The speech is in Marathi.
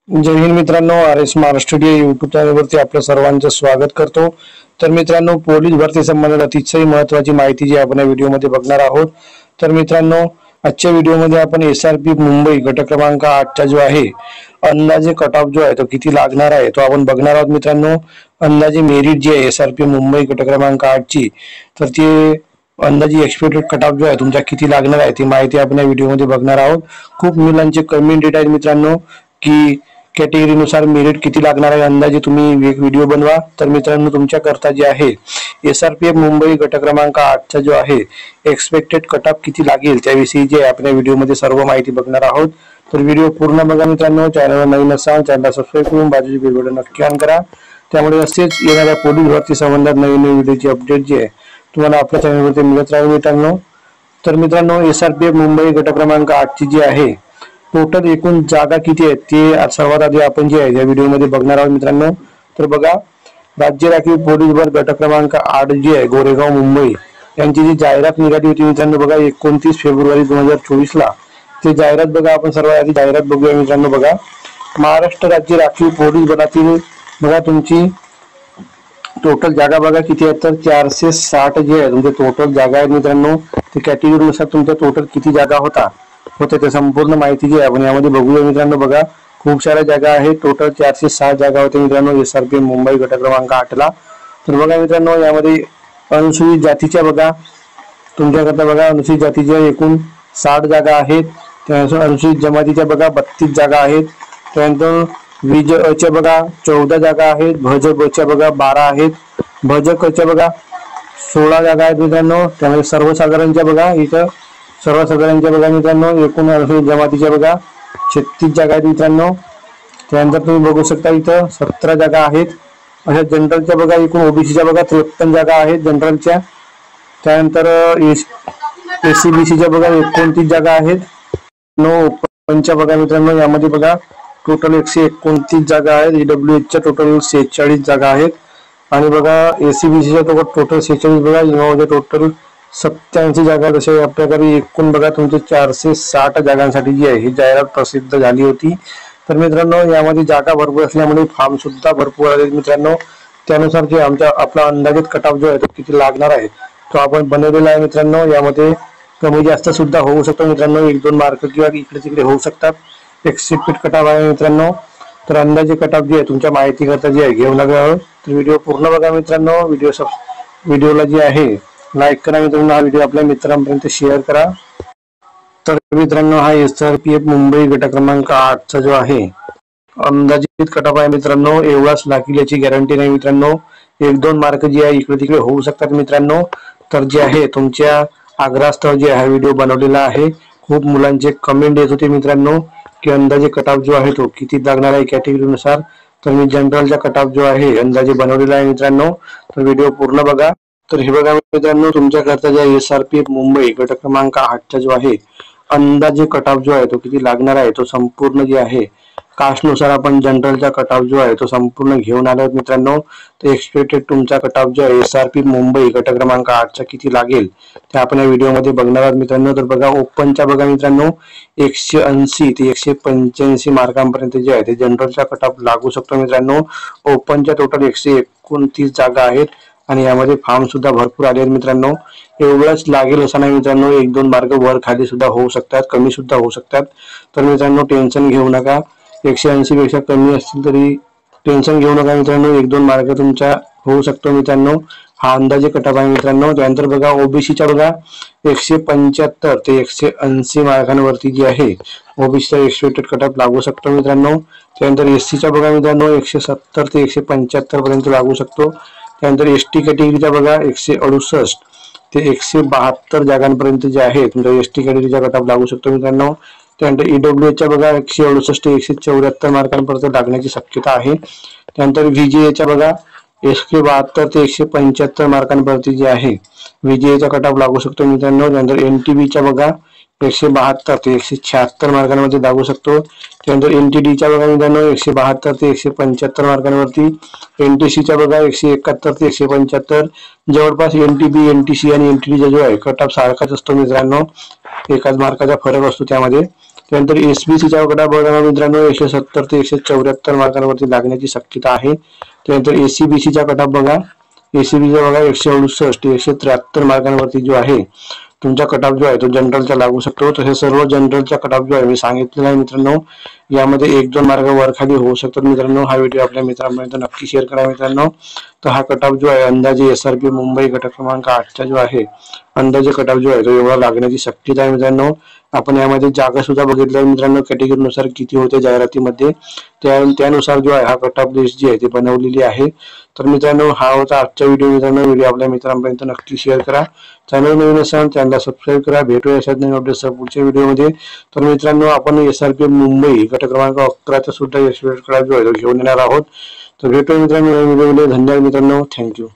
जय हिंद मित्रांनो, RS महाराष्ट्र यूट्यूब चॅनलवरती आपलं सर्वांचं स्वागत करतो। तर मित्रांनो, पोलीस भरती संबंधित अतिशय महत्त्वाची माहिती जी आपण या व्हिडिओमध्ये बघणार आहोत। तर मित्रांनो, आजच्या व्हिडिओमध्ये आपण SRP मुंबई गट क्रमांक 8 चा जो आहे अंदाजे कट ऑफ जो आहे तो किती लागणार आहे तो आपण बघणार आहोत। मित्रांनो, अंदाजे मेरिट जी आहे SRP मुंबई गट क्रमांक 8 ची, तर ती अंदाजे एक्सपेक्टेड कट ऑफ जो आहे तुमचा किती लागणार आहे ती माहिती आपण या व्हिडिओमध्ये बघणार आहोत। खूप मुलांचे कमेंट येत आहेत मित्रांनो की कॅटेगरी नुसार मेरिट किती लागणार आहे, अंदाजे तुम्ही एक व्हिडिओ बनवा। तर मित्रांनो, तुमच्या करता जे आहे SRPF मुंबई गट क्रमांक 8 चा जो आहे एक्सपेक्टेड कट ऑफ किती लागेल त्याविषयी जे आपण या व्हिडिओमध्ये सर्व माहिती बघणार आहोत। तर व्हिडिओ पूर्ण बघा मित्रांनो। चॅनलवर नवीन असाल चॅनलला सबस्क्राइब करून बाजूची बेल बटन नक्की ऑन करा, त्यामुळे असेच येणाऱ्या पोलीस भरती संबंधात नवीन व्हिडिओची अपडेट जी आहे तुम्हाला आपल्या चॅनलवरती मिळत राहील मित्रांनो। तर मित्रांनो, SRPF मुंबई गट क्रमांक 8 ची जी आहे टोटल एकूण जागा किती आहेत ते सर्वात आधी आपण जे आहे या व्हिडिओमध्ये बघणार आहोत मित्रांनो। तर बघा, राज्य राखीव पोलीस बल गट क्रमांक 8 जी आहे गोरेगाव मुंबई यांची जी जाहिरात निघाली होती मित्रांनो, बघा 29 फेब्रुवारी 2024 ला ते जाहिरात बघा। आपण सर्वात आधी जाहिरात बघूया मित्रांनो। बघा, महाराष्ट्र राज्य राखीव पोलीस बलातील बघा तुमची टोटल जागा बघा किती आहेत, तर 460 जी आहे तुमचे टोटल जागा आहेत मित्रांनो। ते कॅटेगरी नुसार तुमच्या टोटल किती जागा होते ते संपूर्ण माहिती जी आहे आपण यामध्ये बघूया मित्रांनो। बघा, खूप साऱ्या जागा आहेत, टोटल 406 जागा होते मित्रांनो SRP मुंबई गट क्रमांक 8 ला। तर बघा मित्रांनो, यामध्ये अनुसूचित जातीच्या बघा तुमच्याकरता बघा अनुसूचित जातीच्या एकूण 60 जागा आहेत। त्यानंतर अनुसूचित जमातीच्या बघा 32 जागा आहेत। त्यानंतर विज च्या बघा 14 जागा आहेत। भज च्या बघा 12 आहेत। भज क च्या बघा 16 जागा आहेत मित्रांनो। त्यामध्ये सर्वसाधारणच्या बघा इथं सर्वसाधारणच्या बघा मित्रांनो एकूण अनुसूचित जमातीच्या बघा 36 जागा आहेत मित्रांनो। त्यानंतर तुम्ही बघू शकता इथं 17 जागा आहेत। अशा जनरलच्या बघा एकूण ओबीसीच्या बघा 53 जागा आहेत जनरलच्या। त्यानंतर SCBCच्या बघा 29 जागा आहेत। ओपनच्या बघा मित्रांनो यामध्ये बघा टोटल 129 जागा आहेत। EWH च्या टोटल 46 जागा आहेत आणि बघा SCBCच्या टोटल 46 बघा। इनोव्हाच्या टोटल 87 जागा। जसे या प्रकारे एकूण बघा तुमचे 460 जागांसाठी जी आहे ही जाहिरात प्रसिद्ध झाली होती। तर मित्रांनो, यामध्ये जागा भरपूर असल्यामुळे फॉर्म सुद्धा भरपूर आले मित्रांनो। त्यानुसार जे आपला अंदाजित कट ऑफ जो आहे तो किती लागणार आहे तो आपण बनवलेला आहे मित्रांनो। यामध्ये कमी जास्त सुद्धा होऊ शकतो मित्रांनो, 1-2 मार्क किंवा इकडे तिकडे होऊ शकतात। एक्सपेक्टेड कट ऑफ आहे मित्रांनो। तर अंदाजे कट ऑफ जी आहे तुमच्या माहिती करता जी आहे घेऊ नका। तर व्हिडिओ पूर्ण बघा मित्रांनो। व्हिडिओला जी आहे लाईक करा मित्रांनो, हा व्हिडिओ आपल्या मित्रांपर्यंत शेअर करा। तर मित्रांनो, हा SRPF मुंबई गट क्रमांक 8 चा जो आहे अंदाजित कट ऑफ आहे मित्रांनो, एवढाच लागेल याची गॅरंटी नाही मित्रांनो। 1-2 मार्क जे आहे इकडे तिकडे होऊ शकतात मित्रांनो। तर जे आहे तुमच्या आग्रहास्तव जे हा व्हिडिओ बनवलेला आहे। खूप मुलांचे कमेंट येत होते मित्रांनो की अंदाजे कट ऑफ जो आहे तो किती लागणार आहे कॅटेगरी नुसार। तर मी जनरलचा कट ऑफ जो आहे अंदाजे बनवलेला आहे मित्रांनो। तर व्हिडिओ पूर्ण बघा। तर हे बघा मित्रांनो, तुमच्याकरता जे SRPF मुंबई गट क्रमांक 8 चा जो आहे अंदाजे कट ऑफ जो आहे तो किती लागणार आहे तो संपूर्ण जे आहे कास्ट नुसार आपण जनरलचा कट ऑफ जो आहे तो संपूर्ण घेऊन आलो आहोत मित्रांनो। तर एक्सपेक्टेड तुमचा कट ऑफ जो आहे SRP मुंबई गट क्रमांक 8 चा किती लागेल ते आपण या व्हिडिओमध्ये बघणार आहोत मित्रांनो। तर बघा, ओपनच्या बघा मित्रांनो 180 ते 185 मार्कांपर्यंत जे आहे ते जनरलचा कट ऑफ लागू शकतो मित्रांनो। ओपनच्या टोटल 129 जागा आहेत आणि यामध्ये फॉर्म सुद्धा भरपूर आले आहेत मित्रांनो। एवढंच लागेल असं नाही मित्रांनो, 1-2 मार्क वर खाली सुद्धा होऊ शकतात, कमी सुद्धा होऊ शकतात। तर मित्रांनो, टेन्शन घेऊ नका। 180 पेक्षा कमी असतील तरी टेन्शन घेऊ नका मित्रांनो, 1-2 मार्क तुमचा होऊ शकतो मित्रांनो। हा अंदाजे कट ऑफ आहे मित्रांनो। त्यानंतर बघा ओबीसीच्या बघा 175 ते 180 मार्कांवरती जी आहे ओबीसीचा एक्सपेक्टेड कट ऑफ लागू शकतो मित्रांनो। त्यानंतर SCच्या बघा मित्रांनो 170 ते 175 पर्यंत लागू शकतो। त्यानंतर ST कॅटेगरीचा बघा 168 ते 172 जागांपर्यंत जे आहे तुमच्या ST कॅटेगरीचा कट ऑफ लागू शकतो मित्रांनो। त्यानंतर EWH च्या बघा 168 ते 174 मार्कांपर्यंत लागण्याची शक्यता आहे। त्यानंतर VGA च्या बघा 172 ते 175 मार्कांपर्यंत जे आहे VGA चा कट ऑफ लागू शकतो मित्रांनो। त्यानंतर NTB च्या बघा 172 ते 176 मार्कांमध्ये लागू शकतो। त्यानंतर NTD च्या बघा मित्रांनो 172 ते 175 मार्कांवरती। NTC च्या बघा 171 ते 175। जवळपास NTB, NTC आणि NTD चा जो आहे कट ऑफ सारखाच असतो मित्रांनो, एकाच मार्काचा फरक असतो त्यामध्ये। त्यानंतर एसबीसीच्या गटात बघा मित्रांनो 170 ते 174 मार्कांवरती लागण्याची शक्यता आहे. त्यानंतर एसीबीसीच्या गटात बघा एसीबीचा बघा 168 ते 173 मार्कांवरती जो आहे तुमचा कटऑफ जो आहे तो जनरलचा लागू शकतो. तसे सर्व जनरलचा कटऑफ जो आहे मी सांगितलेला आहे मित्रांनो. यामध्ये 1-2 मार्क वर खाली होऊ शकतात मित्रांनो. हा व्हिडिओ आपल्या मित्रांपर्यंत नक्की शेअर करा मित्रांनो. तर हा कटऑफ जो आहे अंदाजे SRP मुंबई घटक क्रमांक 8चा जो आहे अंदाजे कटऑफ जो आहे तो एवढा लागण्याची शक्यता आहे मित्रांनो. आपण यामध्ये जागा सुद्धा बघितल्या मित्रांनो कॅटेगरीनुसार किती होते जाहिरातीमध्ये त्यानुसार जो आहे हा कटऑफ लिस्ट जी आहे ती बनवलेली आहे. तर मित्रांनो हा होता आजचा व्हिडिओ मित्रांनो. व्हिडिओ आपल्या मित्रांपर्यंत नक्की शेअर करा. चॅनल नवीन असाल चॅनलला सबस्क्राईब करा. भेटूया अशाच नवीन अपडेट्स पुढच्या व्हिडिओमध्ये. तर मित्रांनो आपण SRP मुंबई घटक क्रमांक 11चा सुद्धा जो आहे तो घेऊन येणार आहोत. तर भेटूया मित्रांनो नवीन व्हिडिओमध्ये. धन्यवाद मित्रांनो. थँक्यू.